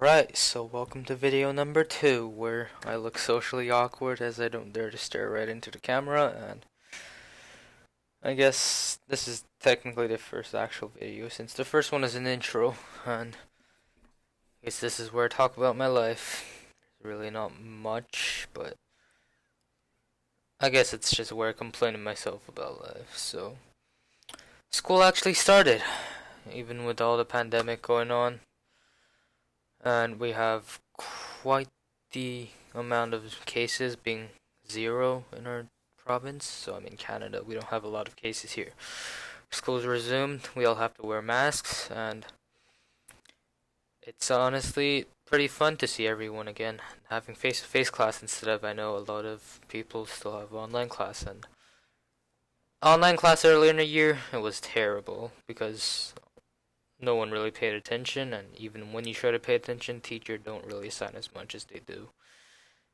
Alright, so welcome to video number 2, where I look socially awkward as I don't dare to stare right into the camera, and I guess this is technically the first actual video, since the first one is an intro, and I guess this is where I talk about my life. There's really not much, but I guess it's just where I complain to myself about life, so. School actually started, even with all the pandemic going on. And we have quite the amount of cases being 0 in our province. So I'm in Canada, we don't have a lot of cases here. School's resumed, we all have to wear masks, and it's honestly pretty fun to see everyone again, having face-to-face class instead of, I know a lot of people still have online class, and online class earlier in the year, it was terrible because no one really paid attention, and even when you try to pay attention, teacher don't really assign as much as they do.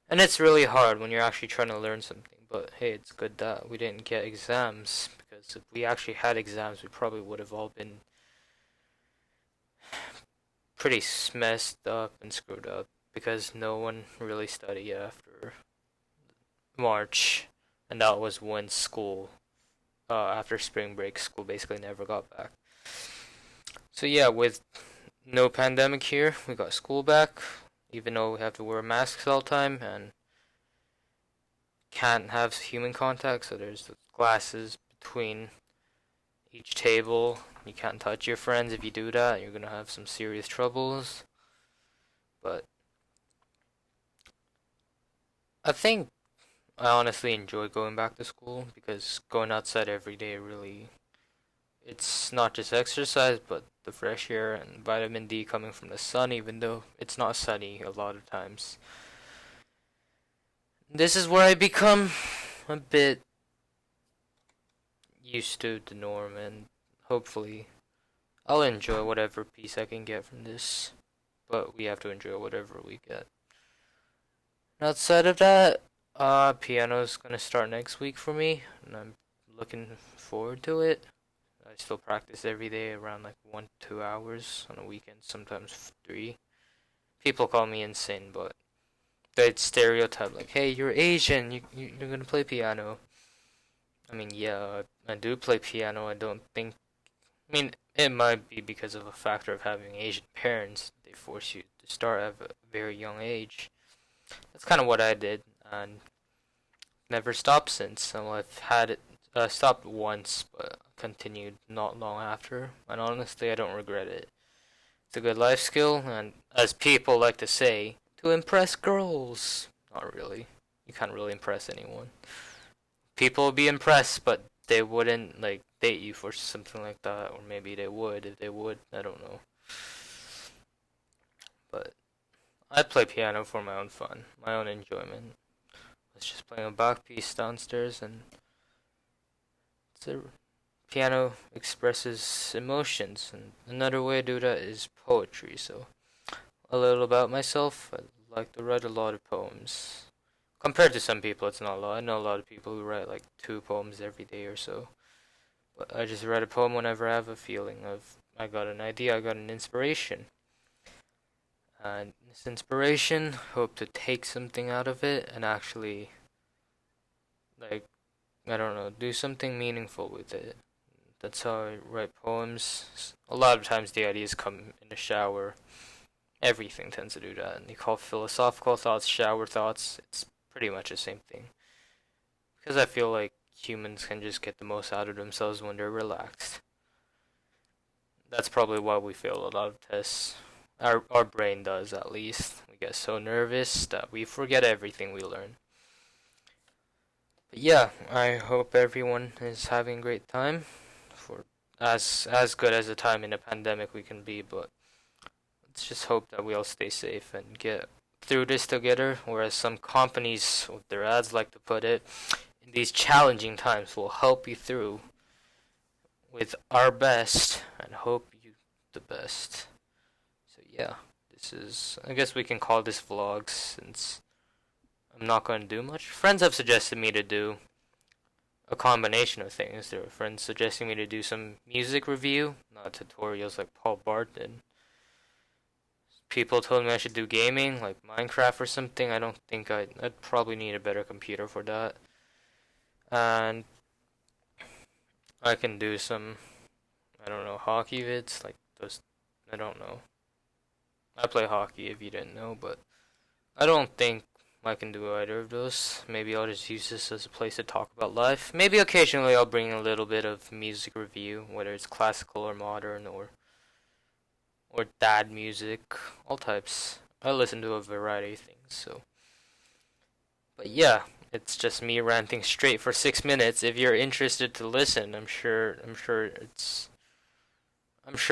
And it's really hard when you're actually trying to learn something, but hey, it's good that we didn't get exams, because if we actually had exams, we probably would have all been pretty messed up and screwed up, because no one really studied after March, and that was when school, after spring break, school basically never got back. So yeah, with no pandemic here, we got school back, even though we have to wear masks all the time and can't have human contact, so there's the glasses between each table. You can't touch your friends. If you do that, you're gonna have some serious troubles. But I think I honestly enjoy going back to school, because going outside every day really, it's not just exercise, but the fresh air and vitamin D coming from the sun, even though it's not sunny a lot of times. This is where I become a bit used to the norm, and hopefully I'll enjoy whatever piece I can get from this. But we have to enjoy whatever we get. Outside of that, piano's gonna start next week for me, and I'm looking forward to it. I still practice every day around like 1 to 2 hours on a weekend, sometimes 3. People call me insane, but that stereotype like, hey, you're Asian, you're gonna play piano. I mean, yeah, I do play piano. I don't think. I mean, it might be because of a factor of having Asian parents. They force you to start at a very young age. That's kind of what I did, and never stopped since. So I've had it stopped once, but continued not long after. And honestly, I don't regret it. It's a good life skill, and as people like to say, to impress girls. Not really. You can't really impress anyone. People will be impressed, but they wouldn't like date you for something like that, or maybe they would. If they would, I don't know. But I play piano for my own fun, my own enjoyment. I was just playing a Bach piece downstairs, and it's a piano expresses emotions, and another way to do that is poetry. So a little about myself: I like to write a lot of poems. Compared to some people, it's not a lot. I know a lot of people who write like 2 poems every day or so. But I just write a poem whenever I have a feeling of I got an idea, I got an inspiration. And this inspiration, hope to take something out of it and actually, like, I don't know, do something meaningful with it. That's how I write poems. A lot of times the ideas come in the shower. Everything tends to do that. And you call philosophical thoughts shower thoughts. It's pretty much the same thing. Because I feel like humans can just get the most out of themselves when they're relaxed. That's probably why we fail a lot of tests. Our brain does, at least. We get so nervous that we forget everything we learn. But yeah, I hope everyone is having a great time. For as good as a time in a pandemic we can be, but let's just hope that we all stay safe and get through this together. Whereas some companies with their ads like to put it, in these challenging times we'll help you through with our best and hope you the best. So yeah, this is, I guess we can call this vlog, since I'm not going to do much. Friends have suggested me to do a combination of things. There were friends suggesting me to do some music review, not tutorials like Paul Bart did. people told me I should do gaming, like Minecraft or something. I don't think I'd probably need a better computer for that. And I can do some, I don't know, hockey vids, like those, I don't know. I play hockey if you didn't know, but I don't think I can do either of those. Maybe I'll just use this as a place to talk about life. Maybe occasionally I'll bring a little bit of music review, whether it's classical or modern or dad music, all types. I listen to a variety of things, so. But yeah, it's just me ranting straight for 6 minutes. If you're interested to listen, I'm sure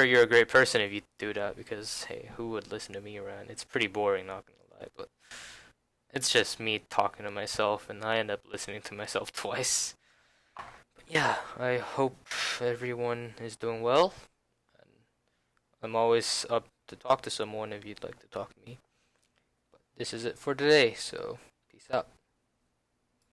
you're a great person if you do that, because hey, who would listen to me rant? It's pretty boring, not gonna lie, but it's just me talking to myself, and I end up listening to myself twice. But yeah, I hope everyone is doing well. And I'm always up to talk to someone if you'd like to talk to me. But this is it for today, so peace out.